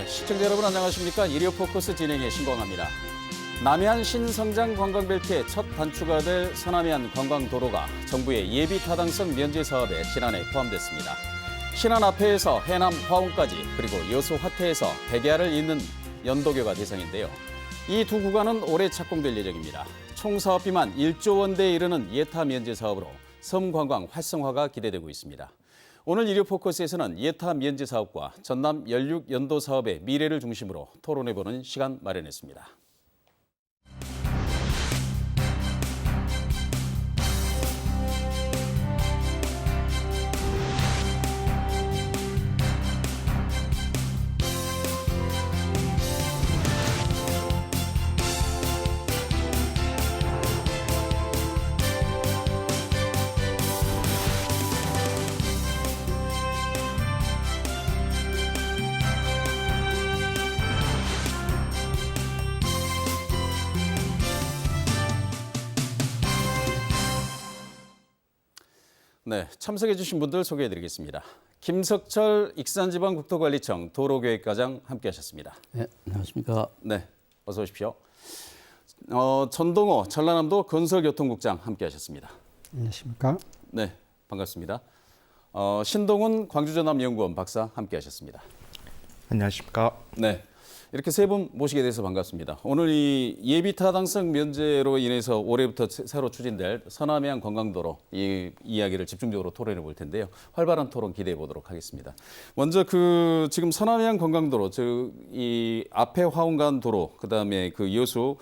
네, 시청자 여러분 안녕하십니까? 일요 포커스 진행의 신광합니다. 남해안 신성장 관광벨트의 첫 단추가 될 서남해안 관광도로가 정부의 예비 타당성 면제 사업에 지난해 포함됐습니다. 신안 앞에에서 해남 화원까지 그리고 여수 화태에서 백야를 잇는 연도교가 대상인데요. 이 두 구간은 올해 착공될 예정입니다. 총 사업비만 1조 원대에 이르는 예타 면제 사업으로 섬 관광 활성화가 기대되고 있습니다. 오늘 일요 포커스에서는 예타 면제 사업과 전남 연륙 연도 사업의 미래를 중심으로 토론해보는 시간 마련했습니다. 네, 참석해주신 분들 소개해드리겠습니다. 김석철 익산지방국토관리청 도로계획과장 함께하셨습니다. 네, 안녕하십니까. 네, 어서 오십시오. 전동호 전라남도 건설교통국장 함께하셨습니다. 안녕하십니까. 네, 반갑습니다. 신동훈 광주전남연구원 박사 함께하셨습니다. 안녕하십니까. 네. 이렇게 세 분 모시게 돼서 반갑습니다. 오늘 이 예비 타당성 면제로 인해서 올해부터 새로 추진될 서남해안 관광도로 이 이야기를 집중적으로 토론해 볼 텐데요. 활발한 토론 기대해 보도록 하겠습니다. 먼저 지금 서남해안 관광도로 이 앞에 화원간 도로 그다음에 그 여수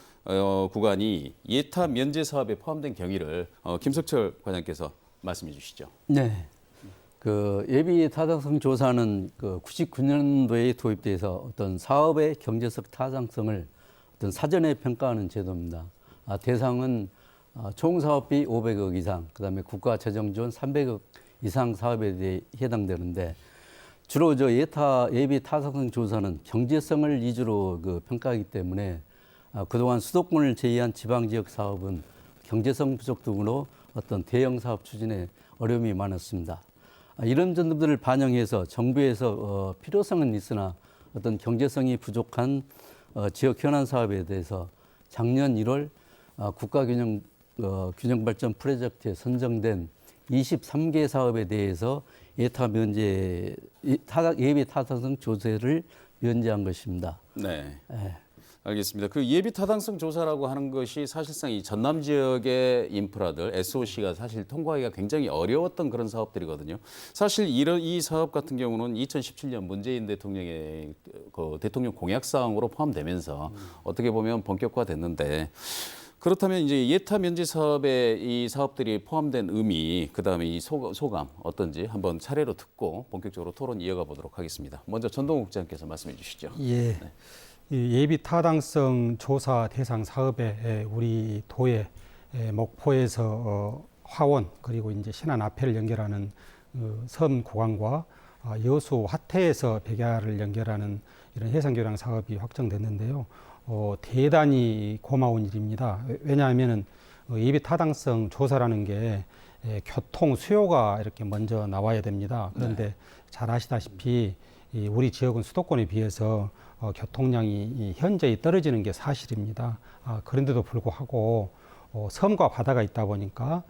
구간이 예타 면제 사업에 포함된 경위를 김석철 과장께서 말씀해 주시죠. 네. 그 예비 타당성 조사는 그 99년도에 도입돼서 어떤 사업의 경제적 타당성을 어떤 사전에 평가하는 제도입니다. 대상은 총 사업비 500억 이상, 그다음에 국가 재정 지원 300억 이상 사업에 대해 해당되는데 주로 예비 타당성 조사는 경제성을 위주로 평가하기 때문에 그동안 수도권을 제외한 지방 지역 사업은 경제성 부족 등으로 어떤 대형 사업 추진에 어려움이 많았습니다. 이런 점들을 반영해서 정부에서 필요성은 있으나 어떤 경제성이 부족한 지역 현안 사업에 대해서 작년 1월 국가균형발전 프로젝트에 선정된 23개 사업에 대해서 예비 타당성 조사를 면제한 것입니다. 네. 네. 알겠습니다. 그 예비 타당성 조사라고 하는 것이 사실상 이 전남 지역의 인프라들 SOC가 사실 통과하기가 굉장히 어려웠던 그런 사업들이거든요. 사실 이 사업 같은 경우는 2017년 문재인 대통령의 그 대통령 공약 사항으로 포함되면서 어떻게 보면 본격화됐는데 그렇다면 이제 예타 면제 사업에 이 사업들이 포함된 의미, 그다음에 이 소감 어떤지 한번 차례로 듣고 본격적으로 토론 이어가 보도록 하겠습니다. 먼저 전동욱 국장께서 말씀해 주시죠. 예. 네. 예비 타당성 조사 대상 사업에 우리 도의 목포에서 화원 그리고 이제 신안 앞에를 연결하는 섬 구간과 여수 화태에서 백야를 연결하는 이런 해상교량 사업이 확정됐는데요. 대단히 고마운 일입니다. 왜냐하면은 예비 타당성 조사라는 게 교통 수요가 이렇게 먼저 나와야 됩니다. 그런데 네. 잘 아시다시피 우리 지역은 수도권에 비해서 교통량이 현저히 떨어지는 게 사실입니다. 그런데도 불구하고 섬과 바다가 있다 보니까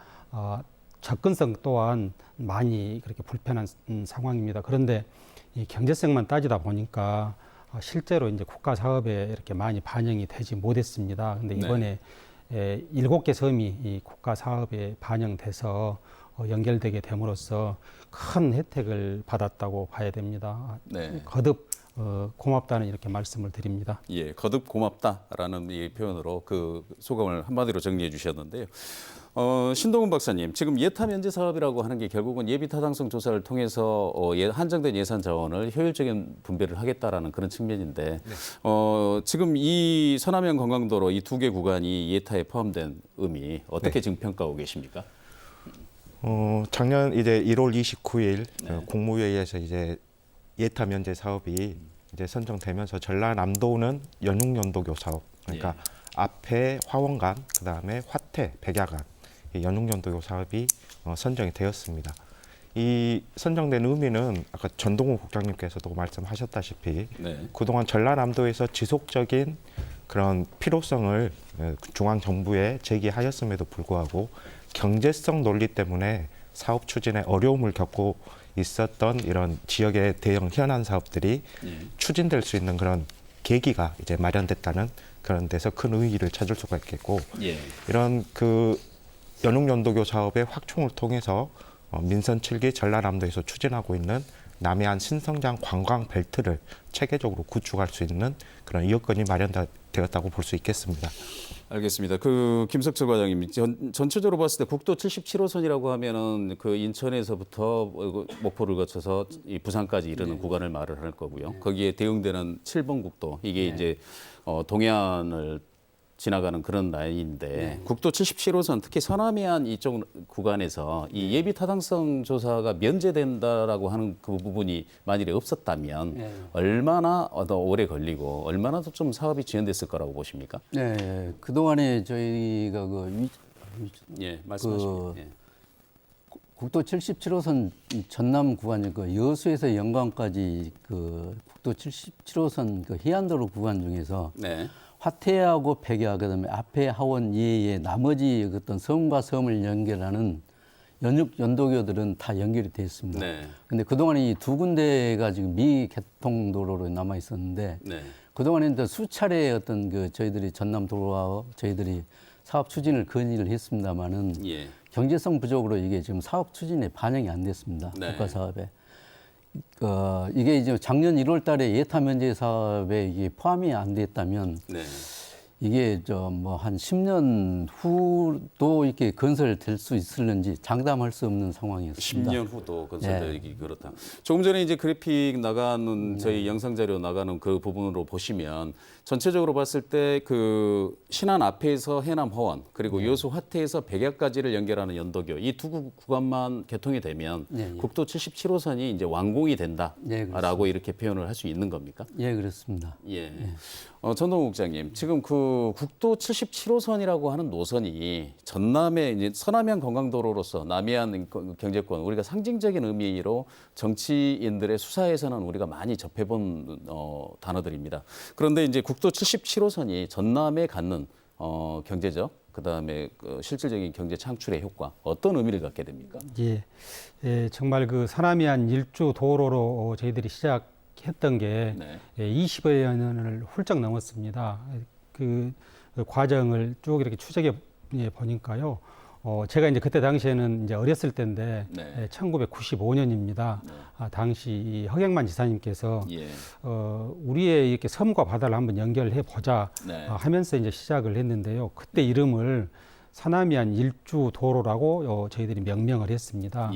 접근성 또한 많이 그렇게 불편한 상황입니다. 그런데 이 경제성만 따지다 보니까 실제로 이제 국가 사업에 이렇게 많이 반영이 되지 못했습니다. 근데 이번에 7개 섬이 이 국가 사업에 반영돼서 연결되게 됨으로써 큰 혜택을 받았다고 봐야 됩니다. 네. 거듭 고맙다는 이렇게 말씀을 드립니다. 예, 거듭 고맙다라는 이 표현으로 그 소감을 한마디로 정리해 주셨는데요. 신동훈 박사님, 지금 예타 면제 사업이라고 하는 게 결국은 예비 타당성 조사를 통해서 한정된 예산 자원을 효율적인 분배를 하겠다라는 그런 측면인데, 네. 지금 이 서남해안 관광도로 이 두 개 구간이 예타에 포함된 의미 어떻게 네. 지금 평가하고 계십니까? 작년 이제 1월 29일 네. 국무회의에서 이제 예타 면제 사업이 이제 선정되면서 전라남도는 연육연도교 사업, 그러니까 예. 앞에 화원간, 그 다음에 화태, 백야간 연육연도교 사업이 선정이 되었습니다. 이 선정된 의미는 아까 전동훈 국장님께서도 말씀하셨다시피 네. 그동안 전라남도에서 지속적인 그런 필요성을 중앙 정부에 제기하였음에도 불구하고 경제성 논리 때문에 사업 추진에 어려움을 겪고 있었던 이런 지역의 대형 현안 사업들이 추진될 수 있는 그런 계기가 이제 마련됐다는 그런 데서 큰 의의를 찾을 수가 있겠고 예. 이런 그 연ung연도교 사업의 확충을 통해서 민선 7기 전라남도에서 추진하고 있는 남해안 신성장 관광 벨트를 체계적으로 구축할 수 있는 그런 여건이 마련되었다고 볼 수 있겠습니다. 알겠습니다. 그 김석철 과장님, 전체적으로 봤을 때 국도 77호선이라고 하면은 그 인천에서부터 목포를 거쳐서 이 부산까지 이르는 구간을 말을 할 거고요. 거기에 대응되는 7번 국도, 이게 이제 동해안을 지나가는 그런 라인인데 국도 77호선 특히 서남해안 이쪽 구간에서 이 예비 타당성 조사가 면제된다라고 하는 그 부분이 만일에 없었다면 얼마나 더 오래 걸리고 얼마나 더 좀 사업이 지연됐을 거라고 보십니까? 네, 그동안에 저희가 예, 말씀하십시오. 예. 국도 77호선 전남 구간 그 여수에서 영광까지 그 국도 77호선 그 해안도로 구간 중에서 네. 화태하고 백야 그다음에 앞에 하원 이외에 나머지 어떤 섬과 섬을 연결하는 연도교들은 다 연결이 돼 있습니다. 네. 근데 그동안에 이 두 군데가 지금 미개통도로로 남아 있었는데 네. 그동안에 이제 수차례 어떤 그 저희들이 전남도로와 저희들이 사업 추진을 건의를 했습니다마는 예. 경제성 부족으로 이게 지금 사업 추진에 반영이 안 됐습니다. 네. 국가 사업에. 이게 이제 작년 1월 달에 예타 면제 사업에 이게 포함이 안 됐다면 네. 이게 뭐 한 10년 후도 이렇게 건설될 수 있을는지 장담할 수 없는 상황이었습니다. 10년 후도 건설되기 그렇다. 조금 전에 이제 그래픽 나가는 저희 영상 자료 나가는 그 부분으로 보시면 전체적으로 봤을 때 그 신안 앞에서 해남 허원 그리고 여수 화태에서 백야까지를 연결하는 연도교 이 두 구간만 개통이 되면 국도 77호선이 이제 완공이 된다라고 이렇게 표현을 할 수 있는 겁니까? 예, 그렇습니다. 예. 전동훈 국장님, 지금 그 국도 77호선이라고 하는 노선이 전남의 이제 서남해안 관광도로로서 남해안 경제권 우리가 상징적인 의미로 정치인들의 수사에서는 우리가 많이 접해본 단어들입니다. 그런데 이제 국도 77호선이 전남에 갖는 경제적 그다음에 그 실질적인 경제 창출의 효과 어떤 의미를 갖게 됩니까? 예, 정말 그 서남해안 일주 도로로 저희들이 시작했던 게 20여 년을 훌쩍 넘었습니다. 그 과정을 쭉 이렇게 추적해 보니까요. 제가 이제 그때 당시에는 이제 어렸을 때인데 1995년입니다. 당시 이 허경만 지사님께서 우리의 이렇게 섬과 바다를 한번 연결해 보자 하면서 이제 시작을 했는데요. 그때 이름을 서남해안 일주 도로라고 저희들이 명명을 했습니다.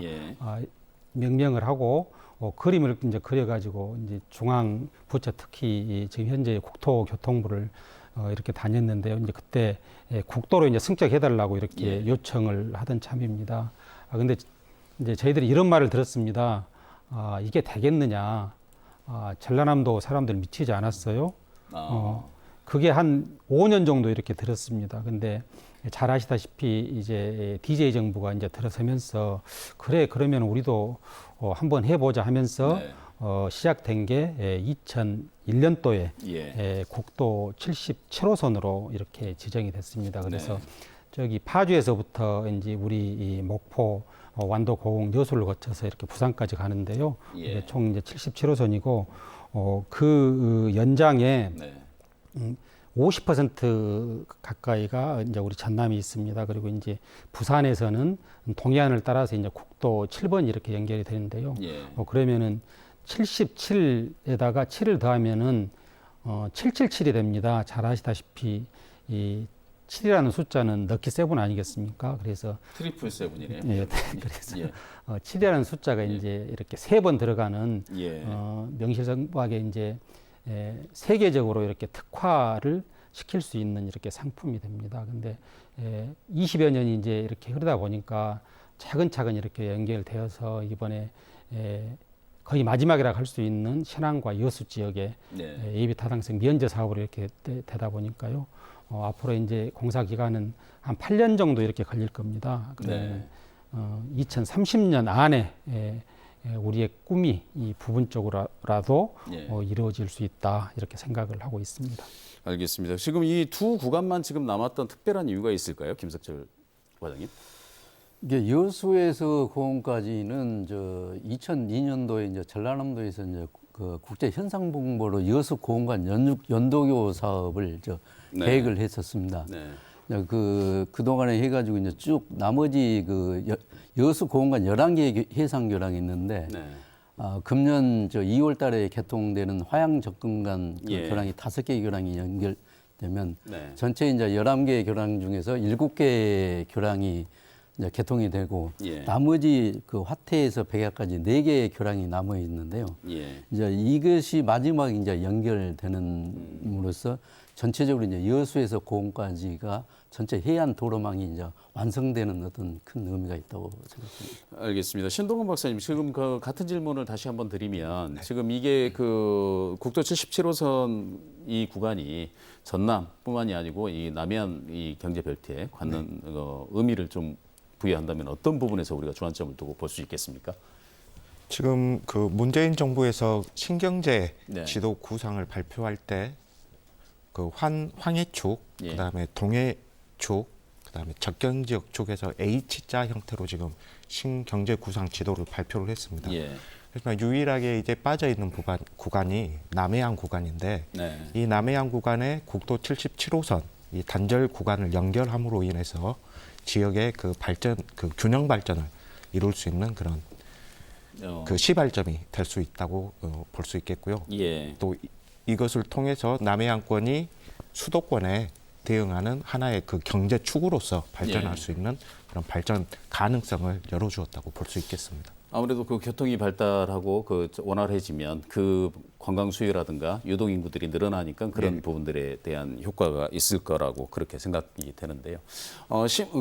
명명을 하고 그림을 이제 그려가지고 이제 중앙 부처 특히 지금 현재 국토교통부를 이렇게 다녔는데요. 이제 그때 국도로 이제 승격해달라고 이렇게 요청을 하던 참입니다. 근데 이제 저희들이 이런 말을 들었습니다. 이게 되겠느냐? 전라남도 사람들 미치지 않았어요. 그게 한 5년 정도 이렇게 들었습니다. 근데 잘 아시다시피 이제 DJ 정부가 이제 들어서면서 그래 그러면 우리도 한번 해보자 하면서 시작된 게 2001년도에 국도 77호선으로 이렇게 지정이 됐습니다. 그래서 저기 파주에서부터 이제 우리 이 목포, 완도, 고흥, 여수를 거쳐서 이렇게 부산까지 가는데요. 총 이제 77호선이고 그 연장에 50% 가까이가 이제 우리 전남이 있습니다. 그리고 이제 부산에서는 동해안을 따라서 이제 국도 7번이 이렇게 연결이 되는데요. 그러면은 77에다가 7을 더하면은 777이 됩니다. 잘 아시다시피 이 7이라는 숫자는 럭키 세븐 아니겠습니까? 그래서 트리플 세븐이네요. 그래서 7이라는 숫자가 이제 이렇게 3번 들어가는 명실상부하게 이제 세계적으로 이렇게 특화를 시킬 수 있는 이렇게 상품이 됩니다. 근데 20여 년이 이제 이렇게 흐르다 보니까 차근차근 이렇게 연결되어서 이번에 거의 마지막이라고 할 수 있는 신안과 여수 지역에 예비 타당성 면제 사업으로 이렇게 되다 보니까요. 앞으로 이제 공사 기간은 한 8년 정도 이렇게 걸릴 겁니다. 2030년 안에 우리의 꿈이 이 부분적으로라도 예. 이루어질 수 있다 이렇게 생각을 하고 있습니다. 알겠습니다. 지금 이 두 구간만 지금 남았던 특별한 이유가 있을까요, 김석철 과장님? 이게 여수에서 고흥까지는 2002년도에 이제 전라남도에서 이제 그 국제 현상봉보로 여수 고흥간 연도교 사업을 네. 계획을 했었습니다. 네. 그동안에 해가지고 이제 쭉 나머지 여수 고흥간 11개의 해상교량이 있는데, 네. 금년 2월 달에 개통되는 화양 접근간 예. 교량이 5개의 교량이 연결되면 네. 전체 이제 11개의 교량 중에서 7개의 교량이 이제 개통이 되고, 예. 나머지 그 화태에서 백야까지 4개의 교량이 남아 있는데요. 예. 이제 이것이 마지막 이제 연결되는으로써 전체적으로 이제 여수에서 고흥까지가 전체 해안 도로망이 이제 완성되는 어떤 큰 의미가 있다고 생각합니다. 알겠습니다. 신동훈 박사님, 지금 그 같은 질문을 다시 한번 드리면 지금 이게 그 국도 77호선 이 구간이 전남뿐만이 아니고 이 남해안 이 경제 벨트에 갖는 의미를 좀 부여한다면 어떤 부분에서 우리가 주안점을 두고 볼 수 있겠습니까? 지금 그 문재인 정부에서 신경제 네. 지도 구상을 발표할 때 그 황해축, 예. 그다음에 동해축, 그다음에 접경지역 쪽에서 H자 형태로 지금 신경제 구상 지도를 발표를 했습니다. 예. 그래서 유일하게 이제 빠져 있는 구간이 남해안 구간인데, 네. 이 남해안 구간에 국도 77호선 이 단절 구간을 연결함으로 인해서 지역의 그 발전, 그 균형 발전을 이룰 수 있는 그런 그 시발점이 될 수 있다고 볼 수 있겠고요. 예. 또 이것을 통해서 남해안권이 수도권에 대응하는 하나의 그 경제 축으로서 발전할 예. 수 있는 그런 발전 가능성을 열어주었다고 볼 수 있겠습니다. 아무래도 그 교통이 발달하고 그 원활해지면 그 관광 수요라든가 유동 인구들이 늘어나니까 그런 네. 부분들에 대한 효과가 있을 거라고 그렇게 생각이 되는데요.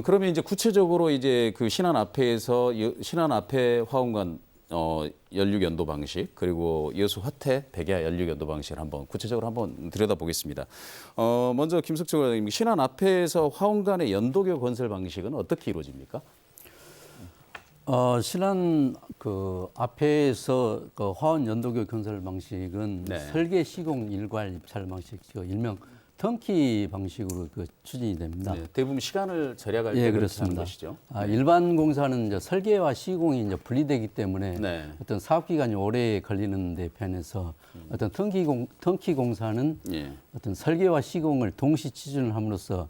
그러면 이제 구체적으로 이제 그 신안 앞에서 신안 앞에 화운간 연륙 연도 방식, 그리고 여수 화태 백야 연륙 연도 방식을 한번 구체적으로 한번 들여다보겠습니다. 먼저 김석철 과장님, 신안 앞에서 화운간의 연도교 건설 방식은 어떻게 이루어집니까? 신안 그 앞에서 그 화원 연도교 건설 방식은 네. 설계 시공 일괄 입찰 방식, 일명 턴키 방식으로 추진이 됩니다. 네, 대부분 시간을 절약할 때 예, 그렇게 하는 그렇습니다. 것이죠. 일반 공사는 이제 설계와 시공이 이제 분리되기 때문에 네. 어떤 사업 기간이 오래 걸리는 데 반해서 어떤 턴키 공사는 예. 어떤 설계와 시공을 동시 추진을 함으로써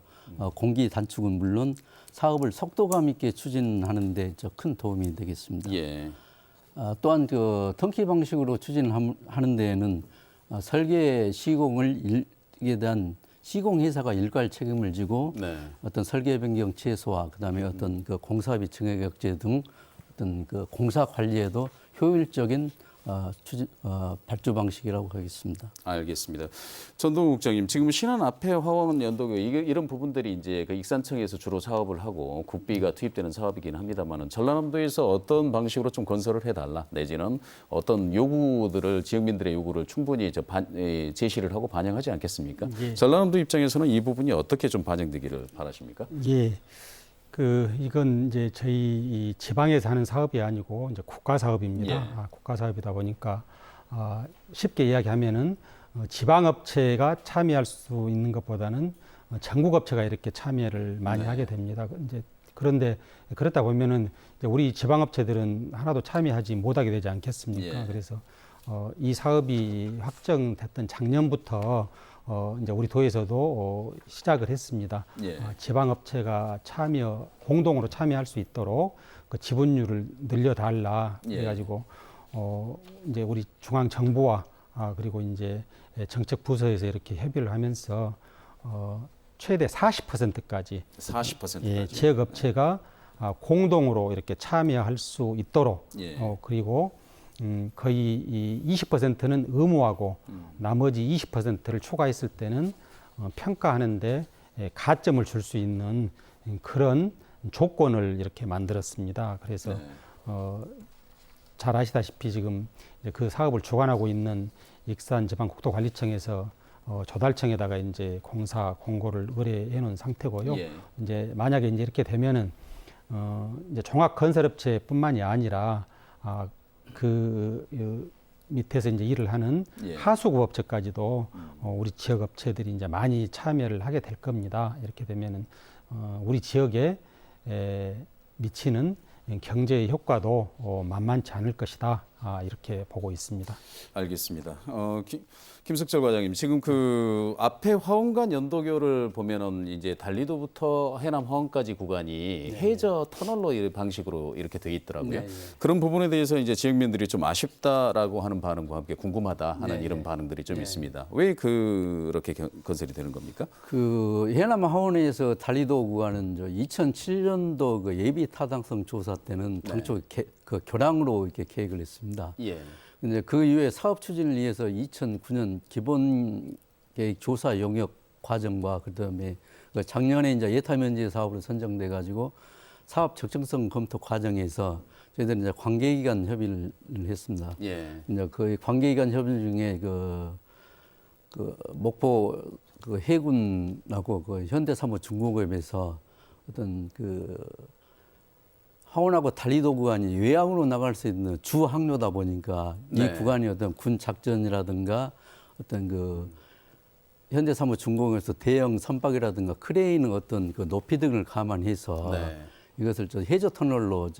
공기 단축은 물론 사업을 속도감 있게 추진하는 데 큰 도움이 되겠습니다. 예. 또한 그 턴키 방식으로 추진하는 데에는 설계 시공을 이에 대한 시공 회사가 일괄 책임을 지고 네. 어떤 설계 변경 최소화, 그다음에 어떤 그 공사비 증액 억제 등 어떤 그 공사 관리에도 효율적인 발주 방식이라고 하겠습니다. 알겠습니다. 전동욱 국장님, 지금 신안 앞에 화원 연도교 이런 부분들이 이제 그 익산청에서 주로 사업을 하고 국비가 투입되는 사업이긴 합니다만은 전라남도에서 어떤 방식으로 좀 건설을 해달라 내지는 어떤 요구들을 지역민들의 요구를 충분히 제시를 하고 반영하지 않겠습니까? 예. 전라남도 입장에서는 이 부분이 어떻게 좀 반영되기를 바라십니까? 예. 이건 이제 저희 이 지방에서 하는 사업이 아니고 이제 국가 사업입니다. 예. 국가 사업이다 보니까 쉽게 이야기하면은 지방업체가 참여할 수 있는 것보다는 전국업체가 이렇게 참여를 많이 네. 하게 됩니다. 이제 그런데 그렇다 보면은 이제 우리 지방업체들은 하나도 참여하지 못하게 되지 않겠습니까? 예. 그래서 이 사업이 확정됐던 작년부터 이제 우리 도에서도 시작을 했습니다. 예. 지방업체가 공동으로 참여할 수 있도록 그 지분율을 늘려달라. 예. 그래가지고 이제 우리 중앙 정부와 그리고 이제 정책 부서에서 이렇게 협의를 하면서 최대 40%까지 40%까지. 예, 지역업체가 공동으로 이렇게 참여할 수 있도록 예. 그리고 거의 이 20%는 의무하고 나머지 20%를 초과했을 때는 평가하는데 가점을 줄 수 있는 그런 조건을 이렇게 만들었습니다. 그래서 네. 잘 아시다시피 지금 이제 그 사업을 주관하고 있는 익산지방국도관리청에서 조달청에다가 이제 공사 공고를 의뢰해 놓은 상태고요. 예. 이제 만약에 이제 이렇게 되면은 이제 종합건설업체뿐만이 아니라 밑에서 이제 일을 하는 예. 하수구업체까지도 우리 지역 업체들이 이제 많이 참여를 하게 될 겁니다. 이렇게 되면은 우리 지역에 미치는 경제의 효과도 만만치 않을 것이다. 이렇게 보고 있습니다. 알겠습니다. 김석철 과장님, 지금 그 앞에 화원간 연도교를 보면은 이제 달리도부터 해남 화원까지 구간이 해저 터널로 이 방식으로 이렇게 돼 있더라고요. 네, 네. 그런 부분에 대해서 이제 지역민들이 좀 아쉽다라고 하는 반응과 함께 궁금하다 하는 네, 이런 네. 반응들이 좀 있습니다. 왜 그렇게 건설이 되는 겁니까? 그 해남 하원에서 달리도 구간은 2007년도 그 예비 타당성 조사 때는 당초 그 교량으로 이렇게 계획을 했습니다. 예. 근데 그 이후에 사업 추진을 위해서 2009년 기본 계획 조사 용역 과정과 그다음에 그 작년에 이제 예타 면제 사업으로 선정돼 가지고 사업 적정성 검토 과정에서 저희들이 이제 관계기관 협의를 했습니다. 예. 이제 그 관계기관 협의 중에 그 목포 그 해군하고 그 현대사무중공업에서 어떤 그 하원하고 달리도 구간이 외곽으로 나갈 수 있는 주 항로다 보니까 네. 이 구간이 어떤 군 작전이라든가 어떤 그 현대사무중공업에서 대형 선박이라든가 크레인 어떤 그 높이 등을 감안해서 네. 이것을 해저 터널로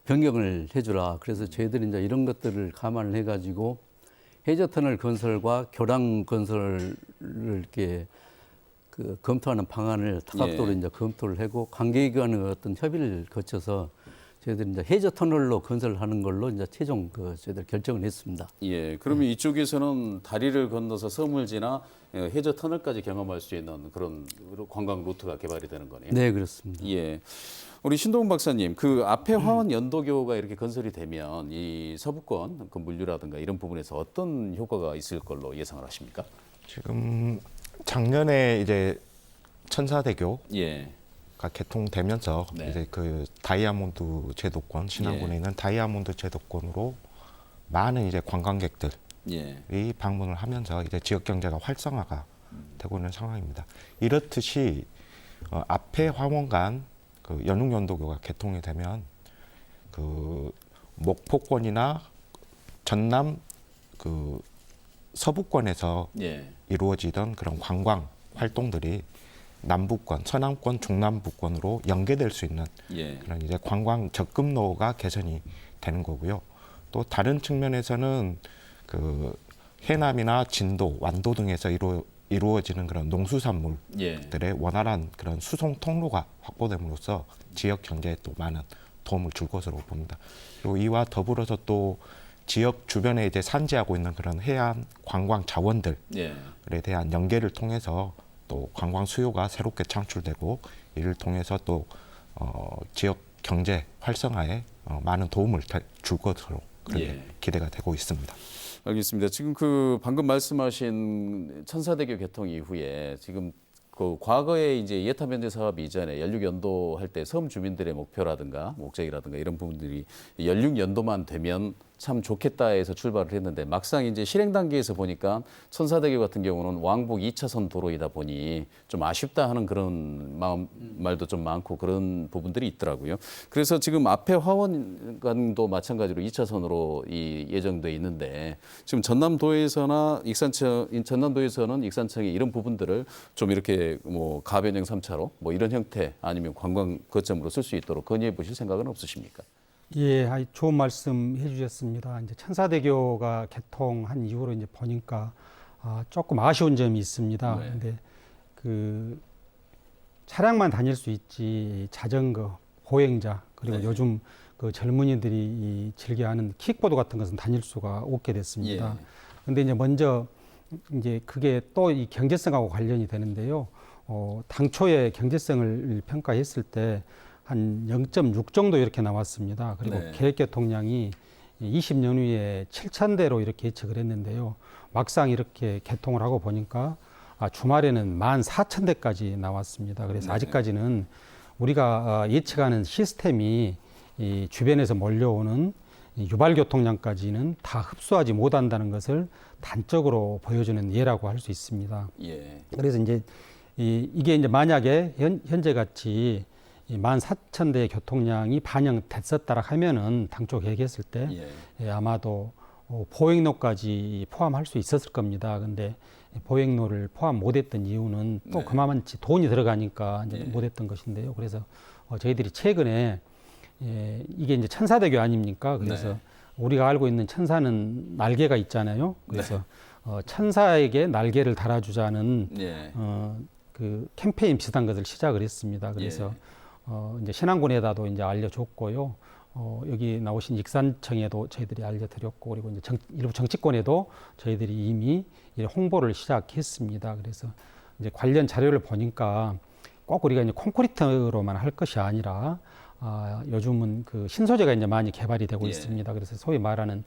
변경을 해주라. 그래서 저희들이 이제 이런 것들을 감안을 해가지고 해저 터널 건설과 교량 건설을 이렇게 그 검토하는 방안을 다각도로 예. 이제 검토를 하고 관계기관의 어떤 협의를 거쳐서 저희들이 이제 해저 터널로 건설하는 걸로 이제 최종 저희들 결정을 했습니다. 예. 그러면 이쪽에서는 다리를 건너서 섬을 지나 해저 터널까지 경험할 수 있는 그런 관광 루트가 개발이 되는 거네요. 네, 그렇습니다. 예. 우리 신동훈 박사님, 그 앞에 화원 연도교가 이렇게 건설이 되면 이 서부권 그 물류라든가 이런 부분에서 어떤 효과가 있을 걸로 예상을 하십니까? 지금 작년에 이제 천사대교가 예. 개통되면서 네. 이제 그 다이아몬드 제도권 신안군에 예. 있는 다이아몬드 제도권으로 많은 이제 관광객들이 예. 방문을 하면서 이제 지역 경제가 활성화가 되고 있는 상황입니다. 이렇듯이 앞에 화원간 그 연흥연도교가 개통이 되면 그 목포권이나 전남 그 서부권에서 예. 이루어지던 그런 관광 활동들이 남부권, 서남권, 중남부권으로 연계될 수 있는 예. 그런 이제 관광 접근로가 개선이 되는 거고요. 또 다른 측면에서는 그 해남이나 진도, 완도 등에서 이루어지는 그런 농수산물들의 예. 원활한 그런 수송 통로가 확보됨으로써 지역 경제에 또 많은 도움을 줄 것으로 봅니다. 그리고 이와 더불어서 또 지역 주변에 이제 산지하고 있는 그런 해안 관광 자원들에 예. 대한 연계를 통해서 또 관광 수요가 새롭게 창출되고 이를 통해서 또 지역 경제 활성화에 많은 도움을 줄 것으로 그렇게 예. 기대가 되고 있습니다. 알겠습니다. 지금 그 방금 말씀하신 천사대교 개통 이후에 지금 그 과거에 이제 예타 면제 사업 이전에 연륙 연도할 때 섬 주민들의 목표라든가 목적이라든가 이런 부분들이 연륙 연도만 되면 참 좋겠다 해서 출발을 했는데 막상 이제 실행 단계에서 보니까 천사대교 같은 경우는 왕복 2차선 도로이다 보니 좀 아쉽다 하는 그런 말도 좀 많고 그런 부분들이 있더라고요. 그래서 지금 앞에 화원간도 마찬가지로 2차선으로 예정돼 있는데 지금 전남도에서는 익산청이 이런 부분들을 좀 이렇게 뭐 가변형 3차로 뭐 이런 형태 아니면 관광 거점으로 쓸 수 있도록 건의해 보실 생각은 없으십니까? 예, 좋은 말씀 해주셨습니다. 이제 천사대교가 개통한 이후로 이제 보니까 조금 아쉬운 점이 있습니다. 네. 근데 그 차량만 다닐 수 있지 자전거, 보행자 그리고 네. 요즘 그 젊은이들이 즐겨하는 킥보드 같은 것은 다닐 수가 없게 됐습니다. 예. 근데 이제 먼저 이제 그게 또 이 경제성하고 관련이 되는데요. 당초에 경제성을 평가했을 때 한 0.6 정도 이렇게 나왔습니다. 그리고 네. 계획교통량이 20년 후에 7,000대로 이렇게 예측을 했는데요. 막상 이렇게 개통을 하고 보니까 주말에는 14,000대까지 나왔습니다. 그래서 네. 아직까지는 우리가 예측하는 시스템이 이 주변에서 몰려오는 유발교통량까지는 다 흡수하지 못한다는 것을 단적으로 보여주는 예라고 할 수 있습니다. 예. 그래서 이제 이게 이제 만약에 현재 같이 이 14,000대 교통량이 반영됐었다라 하면은 당초 계획했을 때 예. 아마도 보행로까지 포함할 수 있었을 겁니다. 근데 보행로를 포함 못했던 이유는 또 네. 그만치 돈이 들어가니까 이제 예. 못했던 것인데요. 그래서 저희들이 최근에 이게 이제 천사대교 아닙니까? 그래서 네. 우리가 알고 있는 천사는 날개가 있잖아요. 그래서 천사에게 날개를 달아주자는 예. 그 캠페인 비슷한 것을 시작을 했습니다. 그래서 이제 신안군에다도 이제 알려줬고요. 여기 나오신 익산청에도 저희들이 알려드렸고, 그리고 이제 일부 정치권에도 저희들이 이미 홍보를 시작했습니다. 그래서 이제 관련 자료를 보니까 꼭 우리가 이제 콘크리트로만 할 것이 아니라 요즘은 그 신소재가 이제 많이 개발이 되고 예. 있습니다. 그래서 소위 말하는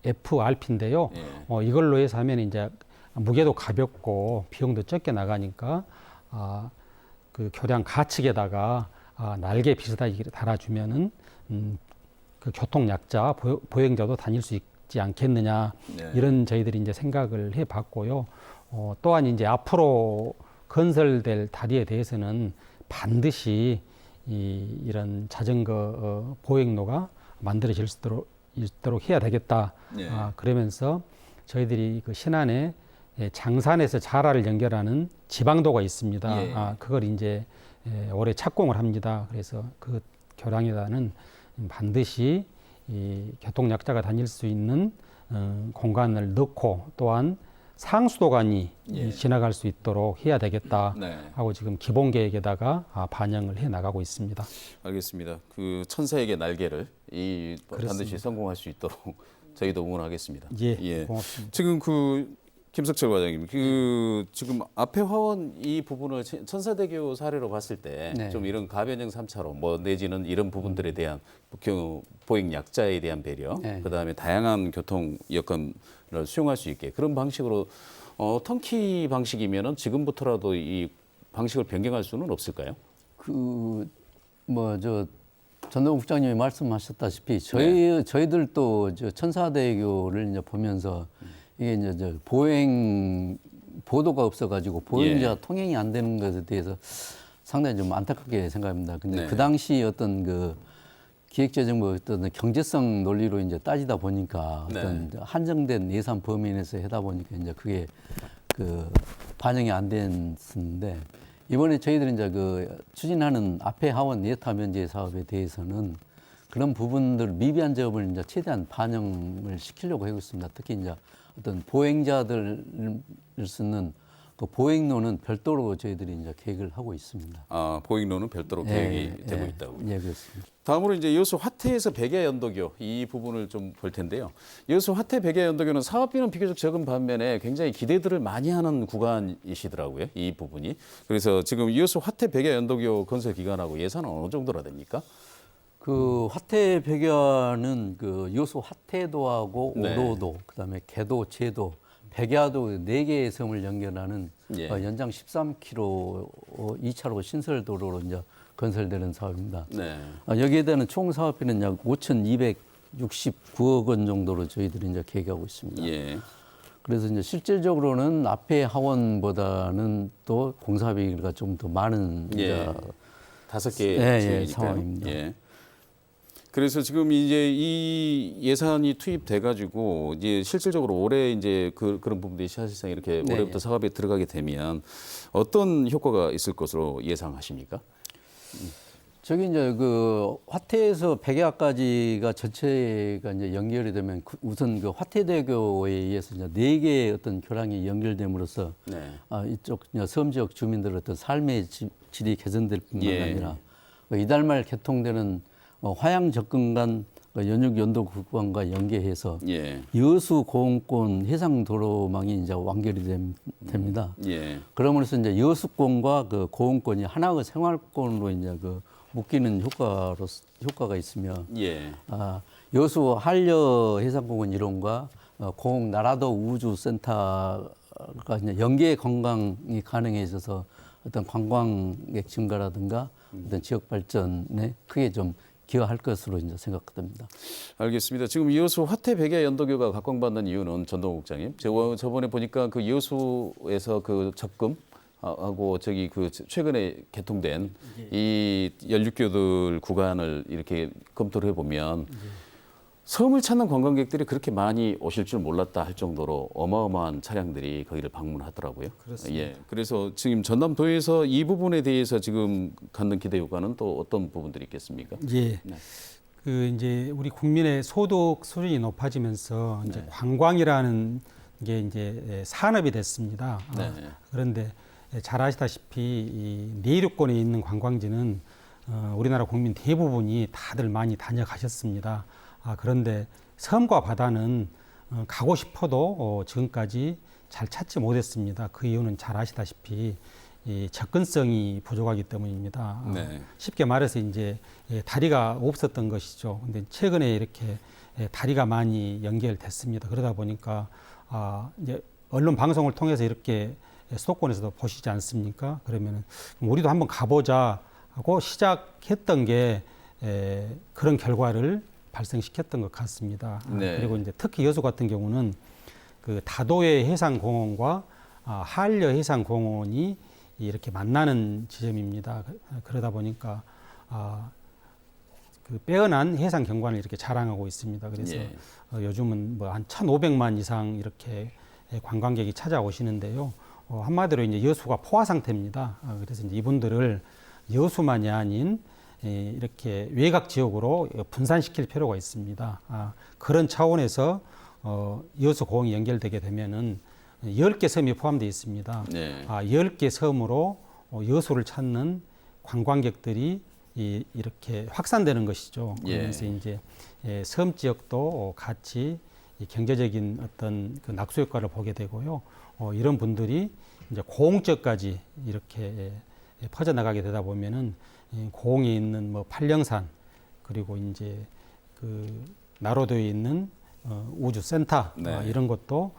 FRP인데요. 예. 이걸로 해서 하면 이제 무게도 가볍고 비용도 적게 나가니까 그 교량 가측에다가 날개 비슷하게 달아주면은 그 교통 약자 보행자도 다닐 수 있지 않겠느냐 네. 이런 저희들이 이제 생각을 해봤고요. 또한 이제 앞으로 건설될 다리에 대해서는 반드시 이런 자전거 보행로가 만들어질 수 있도록 해야 되겠다. 네. 그러면서 저희들이 그 신안에 장산에서 자라를 연결하는 지방도가 있습니다. 예. 그걸 이제 올해 착공을 합니다. 그래서 그 교량에다는 반드시 이 교통약자가 다닐 수 있는 공간을 넣고, 또한 상수도관이 예. 지나갈 수 있도록 해야 되겠다 네. 하고 지금 기본 계획에다가 반영을 해 나가고 있습니다. 알겠습니다. 그 천사에게 날개를 반드시 그렇습니다. 성공할 수 있도록 저희도 응원하겠습니다. 예, 고맙습니다. 지금 그 김석철 과장님, 그 지금 앞에 화원 이 부분을 천사대교 사례로 봤을 때 좀 네. 이런 가변형 3차로 뭐 내지는 이런 부분들에 대한 보행 약자에 대한 배려, 네. 그다음에 다양한 교통 여건을 수용할 수 있게 그런 방식으로 턴키 방식이면은 지금부터라도 이 방식을 변경할 수는 없을까요? 전동국 국장님이 말씀하셨다시피 저희들도 천사대교를 이제 보면서 이게 이제 보행 보도가 없어가지고 보행자 예. 통행이 안 되는 것에 대해서 상당히 좀 안타깝게 생각합니다. 근데 네. 그 당시 어떤 그 기획재정부 어떤 경제성 논리로 이제 따지다 보니까 어떤 네. 한정된 예산 범위 내에서 하다 보니까 이제 그게 그 반영이 안 됐는데, 이번에 저희들이 이제 그 추진하는 앞에 하원 예타 면제 사업에 대해서는 그런 부분들 미비한 점을 이제 최대한 반영을 시키려고 하고 있습니다. 특히 이제 어떤 보행자들을 쓰는 그 보행로는 별도로 저희들이 이제 계획을 하고 있습니다. 보행로는 별도로 계획이 되고 있다고. 예, 그렇습니다. 다음으로 이제 여수 화태에서 백야연도교 이 부분을 좀 볼 텐데요. 여수 화태 백야연도교는 사업비는 비교적 적은 반면에 굉장히 기대들을 많이 하는 구간이시더라고요. 이 부분이. 그래서 지금 여수 화태 백야연도교 건설 기간하고 예산은 어느 정도나 됩니까? 그 화태 백야는 그 여수 화태도하고 네. 오로도, 그다음에 개도, 제도, 백야도 4개의 섬을 연결하는 예. 연장 13km 2차로 신설도로로 이제 건설되는 사업입니다. 네. 여기에 대한 총 사업비는 약 5,269억 원 정도로 저희들이 이제 계획하고 있습니다. 예. 그래서 이제 실질적으로는 앞에 하원보다는 또 공사비가 좀 더 많은 예. 5개 예, 지역이니까요. 상황입니다. 예. 그래서 지금 이제 이 예산이 투입돼 가지고 이제 실질적으로 올해 이제 그런 부분들이 사실상 이렇게 네, 올해부터 예. 사업에 들어가게 되면 어떤 효과가 있을 것으로 예상하십니까? 저기 이제 그 화태에서 백야까지가 전체가 이제 연결이 되면 우선 그 화태대교에 의해서 이제 4개의 어떤 교량이 연결됨으로써 네. 이쪽 섬 지역 주민들의 어떤 삶의 질이 개선될 뿐만 예. 아니라 이달 말 개통되는 화양 접근간 연육 연도 구간과 연계해서 예. 여수 고흥권 해상 도로망이 이제 완결이 됩니다. 예. 그러므로써 이제 여수권과 그 고흥권이 하나의 생활권으로 이제 그 묶이는 효과가 있으며, 예. 여수 한려 해상공원 이론과 고흥 나라도 우주센터가 이제 연계 관광이 가능해져서 어떤 관광객 증가라든가 어떤 지역 발전에 크게 좀 기여할 것으로 이제 생각됩니다. 알겠습니다. 지금 여수 화태 백야 연도교가 각광받는 이유는 전동국 국장님, 저번에 보니까 그 여수에서 그 적금 하고 저기 그 최근에 개통된 이 연륙교들 구간을 이렇게 검토를 해보면 섬을 찾는 관광객들이 그렇게 많이 오실 줄 몰랐다 할 정도로 어마어마한 차량들이 거기를 방문하더라고요. 그렇습니다. 예. 그래서 지금 전남도에서 이 부분에 대해서 지금 갖는 기대 효과는 또 어떤 부분들이 있겠습니까? 예. 네. 그 이제 우리 국민의 소득 수준이 높아지면서 이제 네. 관광이라는 게 이제 산업이 됐습니다. 네. 그런데 잘 아시다시피 이 내륙권에 있는 관광지는 우리나라 국민 대부분이 다들 많이 다녀가셨습니다. 그런데 섬과 바다는 가고 싶어도 지금까지 잘 찾지 못했습니다. 그 이유는 잘 아시다시피 이 접근성이 부족하기 때문입니다. 네. 쉽게 말해서 이제 다리가 없었던 것이죠. 근데 최근에 이렇게 다리가 많이 연결됐습니다. 그러다 보니까 이제 언론 방송을 통해서 이렇게 수도권에서도 보시지 않습니까? 그러면은 우리도 한번 가보자 하고 시작했던 게 그런 결과를 발생시켰던 것 같습니다. 네. 그리고 이제 특히 여수 같은 경우는 그 다도해 해상공원과 한려 해상공원이 이렇게 만나는 지점입니다. 그러다 보니까 그 빼어난 해상 경관을 이렇게 자랑하고 있습니다. 그래서 예. 요즘은 뭐 한 1,500만 이상 이렇게 관광객이 찾아오시는데요. 한마디로 이제 여수가 포화 상태입니다. 그래서 이제 이분들을 여수만이 아닌 이렇게 외곽 지역으로 분산시킬 필요가 있습니다. 그런 차원에서 여수 공항이 연결되게 되면은 10개 섬이 포함되어 있습니다. 네. 10개 섬으로 여수를 찾는 관광객들이 이렇게 확산되는 것이죠. 그러면서 이제 섬 지역도 같이 이 경제적인 어떤 그 낙수 효과를 보게 되고요. 이런 분들이 이제 고흥 지역까지 이렇게 퍼져나가게 되다 보면은 고흥에 있는 뭐 팔령산 그리고 이제 그 나로도에 있는 우주센터 네. 이런 것도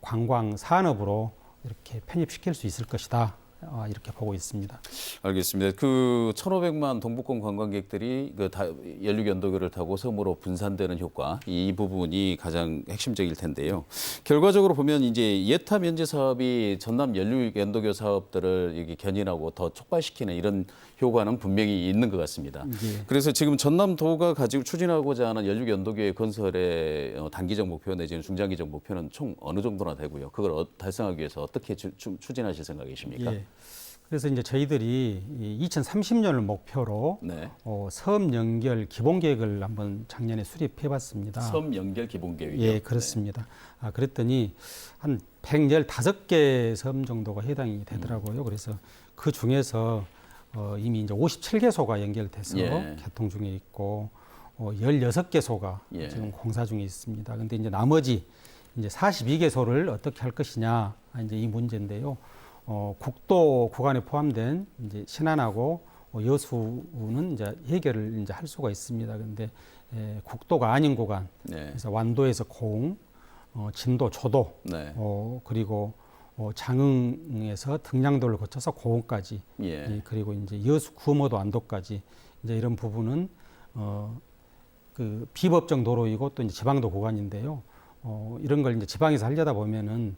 관광 산업으로 이렇게 편입시킬 수 있을 것이다. 이렇게 보고 있습니다. 알겠습니다. 그 1,500만 동북권 관광객들이 그 연륙 연도교를 타고 섬으로 분산되는 효과 이 부분이 가장 핵심적일 텐데요. 결과적으로 보면 이제 예타 면제 사업이 전남 연륙 연도교 사업들을 여기 견인하고 더 촉발시키는 이런 효과는 분명히 있는 것 같습니다. 예. 그래서 지금 전남도가 가지고 추진하고자 하는 연륙 연도교의 건설의 단기적 목표 내지는 중장기적 목표는 총 어느 정도나 되고요. 그걸 달성하기 위해서 어떻게 추진하실 생각이십니까? 예. 그래서 이제 저희들이 2030년을 목표로 네. 섬 연결 기본 계획을 한번 작년에 수립해 봤습니다. 섬 연결 기본 계획이요. 예, 그렇습니다. 그랬더니 한 115개 섬 정도가 해당이 되더라고요. 그래서 그 중에서 이미 이제 57개소가 연결돼서 예. 개통 중에 있고 16개소가 예. 지금 공사 중에 있습니다. 근데 이제 나머지 이제 42개소를 어떻게 할 것이냐 이제 이 문제인데요. 국도 구간에 포함된 이제 신안하고 여수는 이제 해결을 이제 할 수가 있습니다. 근데 국도가 아닌 구간, 네. 그래서 완도에서 고흥, 진도, 조도, 네. 그리고 장흥에서 등량도를 거쳐서 고흥까지, 예. 그리고 이제 여수, 구모도, 안도까지 이제 이런 부분은 그 비법정 도로이고 또 이제 지방도 구간인데요. 이런 걸 이제 지방에서 하려다 보면은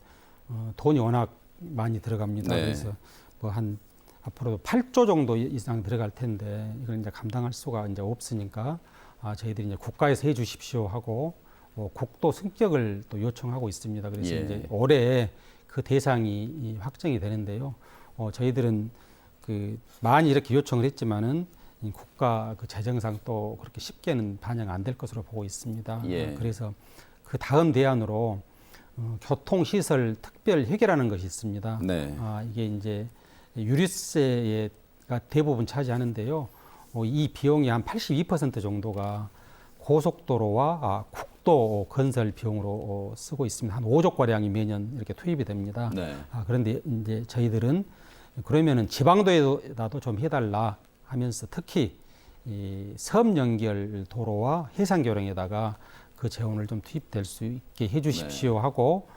돈이 워낙 많이 들어갑니다. 네. 그래서 뭐 한 앞으로도 8조 정도 이상 들어갈 텐데 이걸 이제 감당할 수가 이제 없으니까 저희들이 이제 국가에서 해주십시오 하고 국도 승격을 또 요청하고 있습니다. 그래서 예. 이제 올해 그 대상이 확정이 되는데요. 저희들은 그 많이 이렇게 요청을 했지만은 이 국가 그 재정상 또 그렇게 쉽게는 반영 안 될 것으로 보고 있습니다. 예. 그래서 그 다음 대안으로 교통시설 특별 회계라는 것이 있습니다. 네. 이게 이제 유류세가 대부분 차지하는데요. 이 비용이 한 82% 정도가 고속도로와 국도 건설 비용으로 쓰고 있습니다. 한 5조 가량이 매년 이렇게 투입이 됩니다. 네. 그런데 이제 저희들은 그러면은 지방도에다도 좀 해달라 하면서 특히 이 섬 연결 도로와 해상 교량에다가 그 재원을 좀 투입될 수 있게 해주십시오 네. 하고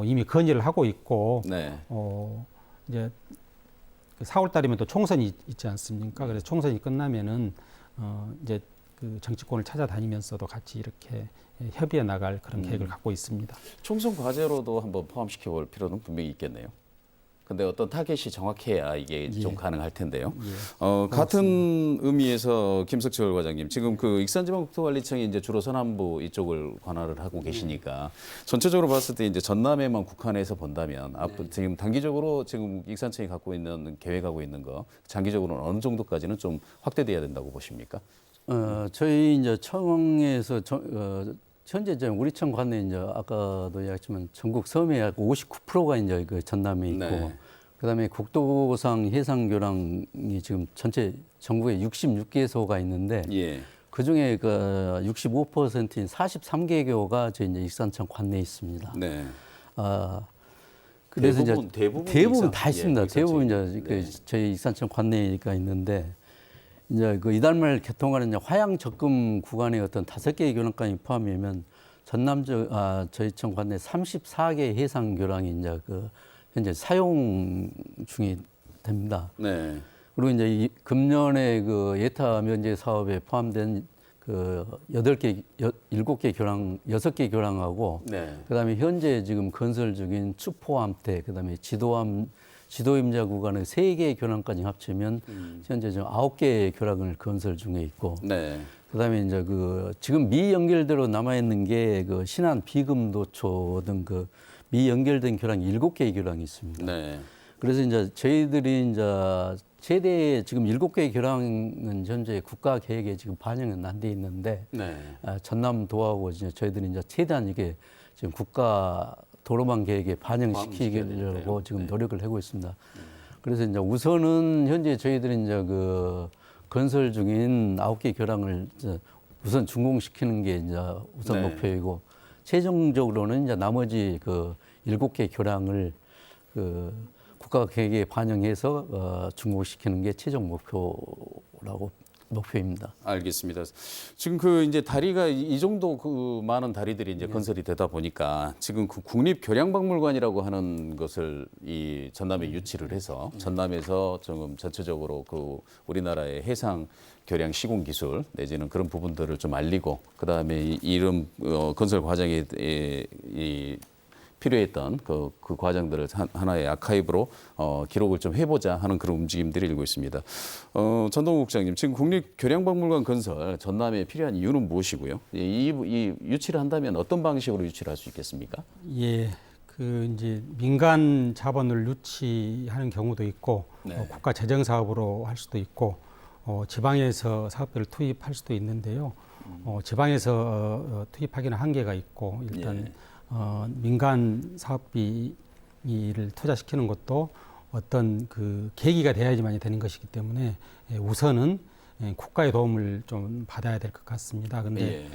이미 건의를 하고 있고 네. 이제 4월 달이면 또 총선이 있지 않습니까? 그래서 총선이 끝나면은 이제 그 정치권을 찾아다니면서도 같이 이렇게 협의해 나갈 그런 계획을 갖고 있습니다. 총선 과제로도 한번 포함시켜 볼 필요는 분명히 있겠네요. 근데 어떤 타겟이 정확해야 이게 좀 예. 가능할 텐데요. 예. 같은 의미에서 김석철 과장님, 지금 그 익산지방국토관리청이 이제 주로 서남부 이쪽을 관할을 하고 계시니까 전체적으로 봤을 때 이제 전남에만 국한해서 본다면 앞으로 지금 단기적으로 지금 익산청이 갖고 있는 계획하고 있는 거 장기적으로는 어느 정도까지는 좀 확대돼야 된다고 보십니까? 저희 이제 청에서 현재 이제 우리 청 관내 이제 아까도 이야기했지만 전국 섬의 약 59%가 이제 그 전남에 있고, 네. 그다음에 국도상 해상교량이 지금 전체 전국에 66개소가 있는데 예. 그 중에 그 65%인 43개교가 저희 이제 익산청 관내에 있습니다. 네. 그래서 대부분 대부분 다 있습니다. 익산청이. 대부분 이제 네. 그 저희 익산청 관내가 있는데 이제 그 이달 말 개통하는 이제 화양 적금 구간의 어떤 5개의 교량까지 포함이면 저희 청 관내 34개 해상 교량이 이제 그 현재 사용 중이 됩니다. 네. 그리고 이제 금년에 그 예타 면제 사업에 포함된 그 7개 교량, 6개 교량하고 네. 그다음에 현재 지금 건설 중인 추포함대, 그다음에 지도임자 구간의 3개의 교량까지 합치면 현재 지금 9개의 교량을 건설 중에 있고, 네. 그다음에 이제 그 지금 미연결대로 남아 있는 게 그 신안 비금도초 등 그 미연결된 교량 7개의 교량이 있습니다. 네. 그래서 이제 저희들이 이제 최대 지금 7개의 교량은 현재 국가 계획에 지금 반영은 안 돼 있는데, 네. 전남도하고 이제 저희들이 이제 최대한 이게 지금 국가 도로망 계획에 포함시켜야 반영시키려고 되는데요. 지금 네. 노력을 하고 있습니다. 그래서 이제 우선은 현재 저희들이 이제 그 건설 중인 9개 교량을 이제 우선 준공시키는 게 이제 우선 네. 목표이고, 최종적으로는 이제 나머지 그 7개 교량을 그 국가 계획에 반영해서 준공시키는 게 최종 목표입니다. 알겠습니다. 지금 그 이제 다리가 이 정도 그 많은 다리들이 이제 건설이 되다 보니까 지금 그 국립교량박물관이라고 하는 것을 이 전남에 유치를 해서 전남에서 지금 전체적으로 그 우리나라의 해상 교량 시공 기술 내지는 그런 부분들을 좀 알리고, 그다음에 이런 건설 과정에 필요했던 그 과정들을 하나의 아카이브로 기록을 좀 해보자 하는 그런 움직임들이 일고 있습니다. 전동욱 국장님, 지금 국립교량박물관 건설 전남에 필요한 이유는 무엇이고요? 이 유치를 한다면 어떤 방식으로 유치를 할 수 있겠습니까? 예, 그 이제 민간 자본을 유치하는 경우도 있고, 네. 국가 재정 사업으로 할 수도 있고, 지방에서 사업들을 투입할 수도 있는데요. 지방에서 투입하기는 한계가 있고, 일단 예. 민간 사업비를 투자시키는 것도 어떤 그 계기가 돼야지만이 되는 것이기 때문에 우선은 국가의 도움을 좀 받아야 될 것 같습니다. 근데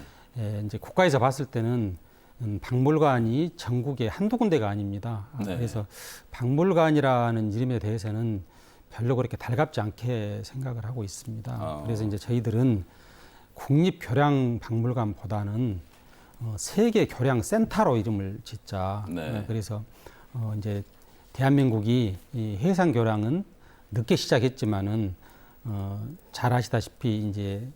이제 국가에서 봤을 때는 박물관이 전국에 한두 군데가 아닙니다. 네. 그래서 박물관이라는 이름에 대해서는 별로 그렇게 달갑지 않게 생각을 하고 있습니다. 그래서 이제 저희들은 국립교량박물관보다는 세계 교량 센터로 이름을 짓자. 네. 그래서 이제 대한민국이 이 해상 교량은 늦게 시작했지만은 잘 아시다시피 이제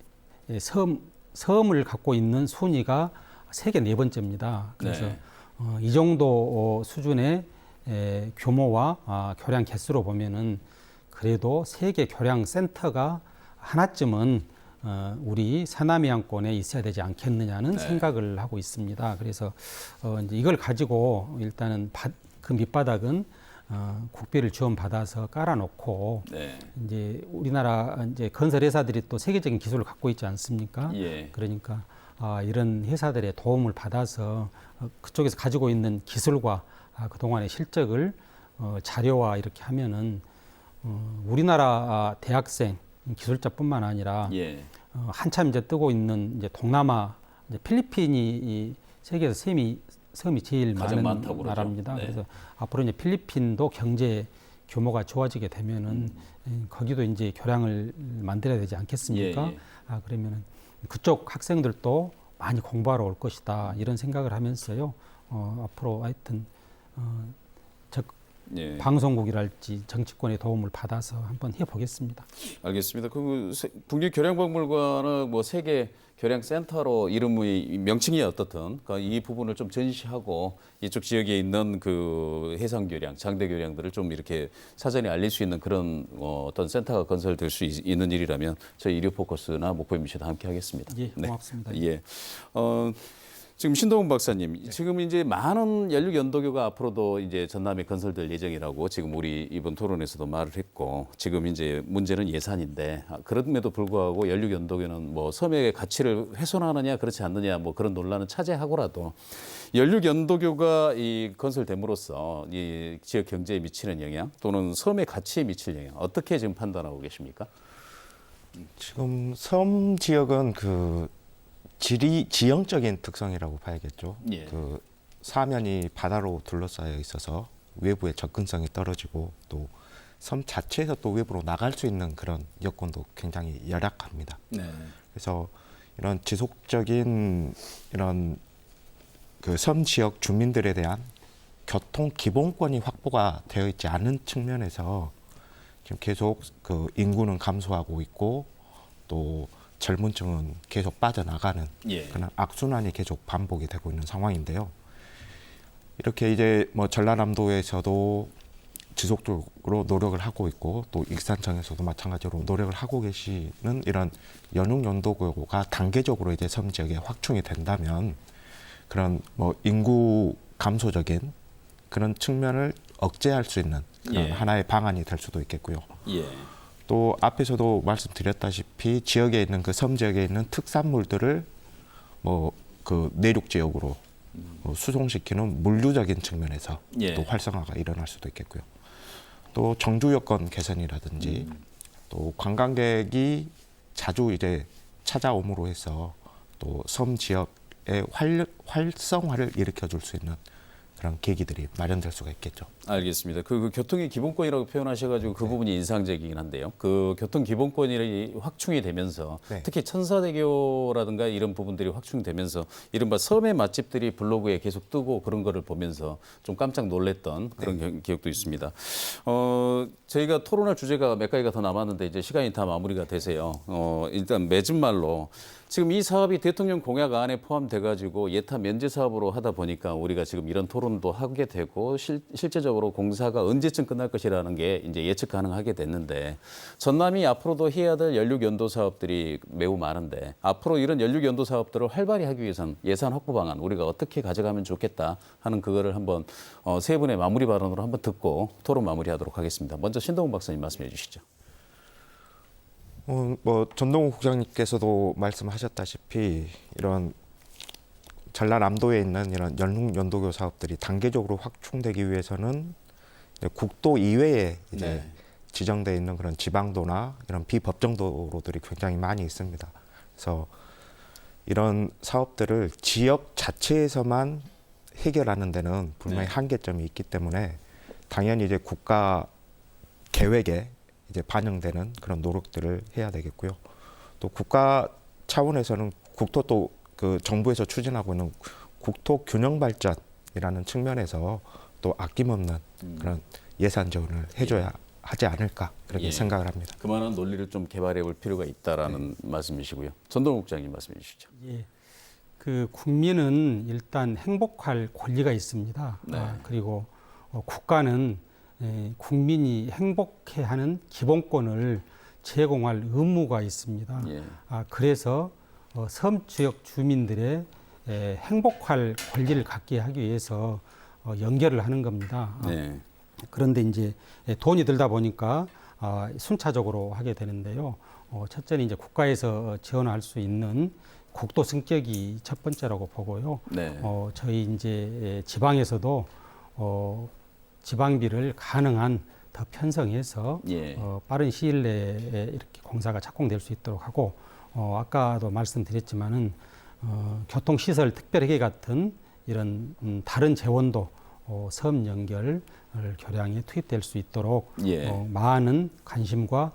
섬을 갖고 있는 순위가 세계 4번째입니다. 그래서 네. 이 정도 수준의 규모와 교량 개수로 보면은 그래도 세계 교량 센터가 하나쯤은 우리 서남해안권에 있어야 되지 않겠느냐는 네. 생각을 하고 있습니다. 그래서 이제 이걸 가지고 일단은 그 밑바닥은 국비를 지원받아서 깔아놓고, 네. 이제 우리나라 이제 건설 회사들이 또 세계적인 기술을 갖고 있지 않습니까? 예. 그러니까 이런 회사들의 도움을 받아서 그쪽에서 가지고 있는 기술과 그동안의 실적을 자료화 이렇게 하면은 우리나라 대학생 기술자뿐만 아니라 예. 한참 이제 뜨고 있는 이제 동남아, 이제 필리핀이 이 세계에서 섬이 제일 가장 많은 많다고 그러죠. 나라입니다. 네. 그래서 앞으로 이제 필리핀도 경제 규모가 좋아지게 되면은 거기도 이제 교량을 만들어야 되지 않겠습니까? 예, 예. 그러면은 그쪽 학생들도 많이 공부하러 올 것이다 이런 생각을 하면서요. 앞으로 하여튼 예. 방송국이랄지 정치권의 도움을 받아서 한번 해보겠습니다. 알겠습니다. 그 국립교량박물관은 뭐 세계 교량센터로 이름의 명칭이 어떻든 그러니까 이 부분을 좀 전시하고 이쪽 지역에 있는 그 해상교량, 장대교량들을 좀 이렇게 사전에 알릴 수 있는 그런 어떤 센터가 건설될 수 있는 일이라면 저희 일요포커스나 목포MBC도 함께 하겠습니다. 예, 고맙습니다. 예. 지금 신동훈 박사님, 지금 이제 많은 연륙 연도교가 앞으로도 이제 전남에 건설될 예정이라고 지금 우리 이번 토론에서도 말을 했고, 지금 이제 문제는 예산인데 그럼에도 불구하고 연륙 연도교는 뭐 섬의 가치를 훼손하느냐 그렇지 않느냐 뭐 그런 논란은 차지하고라도 연륙 연도교가 이 건설됨으로써 이 지역 경제에 미치는 영향 또는 섬의 가치에 미칠 영향 어떻게 지금 판단하고 계십니까? 지금 섬 지역은 그 지형적인 특성이라고 봐야겠죠. 예. 그 사면이 바다로 둘러싸여 있어서 외부의 접근성이 떨어지고 또 섬 자체에서 또 외부로 나갈 수 있는 그런 여건도 굉장히 열악합니다. 네. 그래서 이런 지속적인 이런 그 섬 지역 주민들에 대한 교통 기본권이 확보가 되어 있지 않은 측면에서 지금 계속 그 인구는 감소하고 있고 또 젊은 층은 계속 빠져나가는 예. 그런 악순환이 계속 반복이 되고 있는 상황인데요. 이렇게 이제 뭐 전라남도에서도 지속적으로 노력을 하고 있고 또 익산청에서도 마찬가지로 노력을 하고 계시는 이런 연륙연도교가 단계적으로 이제 섬 지역에 확충이 된다면 그런 뭐 인구 감소적인 그런 측면을 억제할 수 있는 그런 예. 하나의 방안이 될 수도 있겠고요. 예. 또 앞에서도 말씀드렸다시피 지역에 있는 그 섬 지역에 있는 특산물들을 뭐 그 내륙 지역으로 수송시키는 물류적인 측면에서 예. 또 활성화가 일어날 수도 있겠고요. 또 정주 여건 개선이라든지 또 관광객이 자주 이제 찾아옴으로 해서 또 섬 지역의 활성화를 일으켜줄 수 있는 그런 계기들이 마련될 수가 있겠죠. 알겠습니다. 그 교통의 기본권이라고 표현하셔가지고 그 부분이 인상적이긴 한데요. 그 교통 기본권이 확충이 되면서 네. 특히 천사대교라든가 이런 부분들이 확충되면서 이른바 섬의 맛집들이 블로그에 계속 뜨고 그런 거를 보면서 좀 깜짝 놀랐던 그런 기억도 있습니다. 저희가 토론할 주제가 몇 가지가 더 남았는데 이제 시간이 다 마무리가 되세요. 일단 맺은 말로 지금 이 사업이 대통령 공약 안에 포함돼가지고 예타 면제 사업으로 하다 보니까 우리가 지금 이런 토론도 하게 되고 실제적으로 공사가 언제쯤 끝날 것이라는 게 이제 예측 가능하게 됐는데 전남이 앞으로도 해야 될 연륙 연도 사업들이 매우 많은데 앞으로 이런 연륙 연도 사업들을 활발히 하기 위해선 예산 확보 방안 우리가 어떻게 가져가면 좋겠다 하는 그거를 한번 세 분의 마무리 발언으로 한번 듣고 토론 마무리하도록 하겠습니다. 먼저 신동훈 박사님 말씀해 주시죠. 뭐 전동욱 국장님께서도 말씀하셨다시피 이런 전라남도에 있는 이런 연륙연도교 사업들이 단계적으로 확충되기 위해서는 이제 국도 이외에 이제 네. 지정돼 있는 그런 지방도나 이런 비법정 도로들이 굉장히 많이 있습니다. 그래서 이런 사업들을 지역 자체에서만 해결하는 데는 분명히 네. 한계점이 있기 때문에 당연히 이제 국가 계획에 이제 반영되는 그런 노력들을 해야 되겠고요. 또 국가 차원에서는 국토 또 그 정부에서 추진하고 있는 국토 균형 발전이라는 측면에서 또 아낌없는 그런 예산 지원을 해줘야 하지 않을까 그렇게 예. 생각을 합니다. 그만한 논리를 좀 개발해 볼 필요가 있다라는 말씀이시고요. 전동욱 국장님 말씀해 주시죠. 예, 그 국민은 일단 행복할 권리가 있습니다. 네. 그리고 국가는 국민이 행복해하는 기본권을 제공할 의무가 있습니다. 예. 그래서 섬 지역 주민들의 행복할 권리를 갖게 하기 위해서 연결을 하는 겁니다. 네. 그런데 이제 돈이 들다 보니까 순차적으로 하게 되는데요. 첫째는 이제 국가에서 지원할 수 있는 국도 승격이 첫 번째라고 보고요. 네. 저희 이제 지방에서도 지방비를 가능한 더 편성해서 예. 빠른 시일 내에 이렇게 공사가 착공될 수 있도록 하고 아까도 말씀드렸지만은 교통시설 특별회계 같은 이런 다른 재원도 섬 연결 교량에 투입될 수 있도록 예. 많은 관심과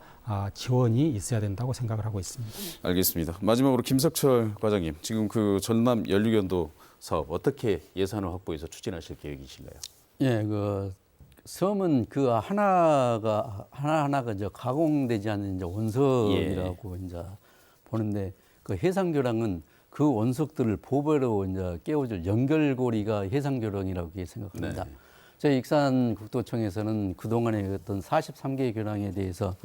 지원이 있어야 된다고 생각을 하고 있습니다. 알겠습니다. 마지막으로 김석철 과장님, 지금 그 전남 연륙연도 사업 어떻게 예산을 확보해서 추진하실 계획이신가요? 예, 그 섬은 그 하나하나가 이제 가공되지 않는 이제 원석이라고 이제 보는데 그 해상교량은 그 원석들을 보배로 이제 깨워줄 연결고리가 해상교량이라고 생각합니다. 네. 저희 익산국도청에서는 그동안의 어떤 43개의 교량에 대해서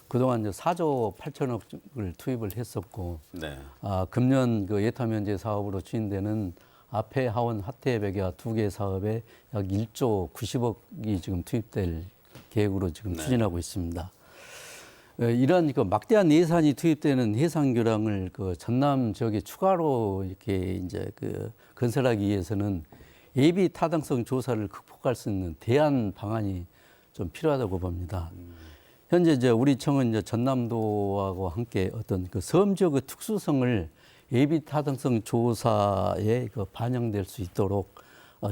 그동안 이제 4조 8천억을 투입을 했었고 네. 금년 그 예타 면제 사업으로 추진되는 앞에 하원 하태 백야 2개 사업에 약 1조 90억이 지금 투입될 계획으로 지금 추진하고 있습니다. 이러한 그 막대한 예산이 투입되는 해상 교량을 그 전남 지역에 추가로 이렇게 이제 그 건설하기 위해서는 예비 타당성 조사를 극복할 수 있는 대안 방안이 좀 필요하다고 봅니다. 현재 이제 우리 청은 이제 전남도하고 함께 어떤 그 섬 지역의 특수성을 예비 타당성 조사에 그 반영될 수 있도록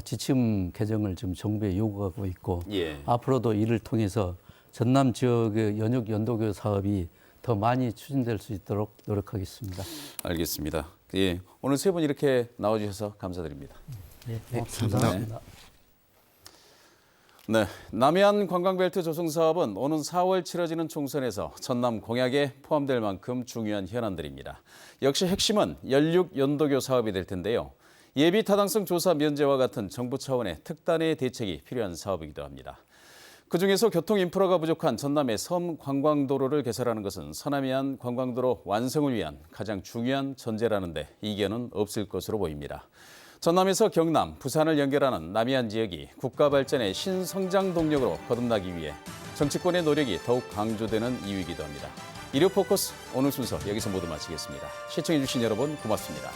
지침 개정을 지금 정부에 요구하고 있고 예. 앞으로도 이를 통해서 전남 지역의 연육 연도교 사업이 더 많이 추진될 수 있도록 노력하겠습니다. 알겠습니다. 예. 오늘 세 분 이렇게 나와주셔서 감사드립니다. 네, 고맙습니다. 네, 남해안 관광벨트 조성 사업은 오는 4월 치러지는 총선에서 전남 공약에 포함될 만큼 중요한 현안들입니다. 역시 핵심은 연륙 연도교 사업이 될 텐데요. 예비 타당성 조사 면제와 같은 정부 차원의 특단의 대책이 필요한 사업이기도 합니다. 그중에서 교통 인프라가 부족한 전남의 섬 관광도로를 개설하는 것은 서남해안 관광도로 완성을 위한 가장 중요한 전제라는데 이견은 없을 것으로 보입니다. 전남에서 경남, 부산을 연결하는 남해안 지역이 국가 발전의 신성장 동력으로 거듭나기 위해 정치권의 노력이 더욱 강조되는 이유이기도 합니다. 일요 포커스 오늘 순서 여기서 모두 마치겠습니다. 시청해주신 여러분 고맙습니다.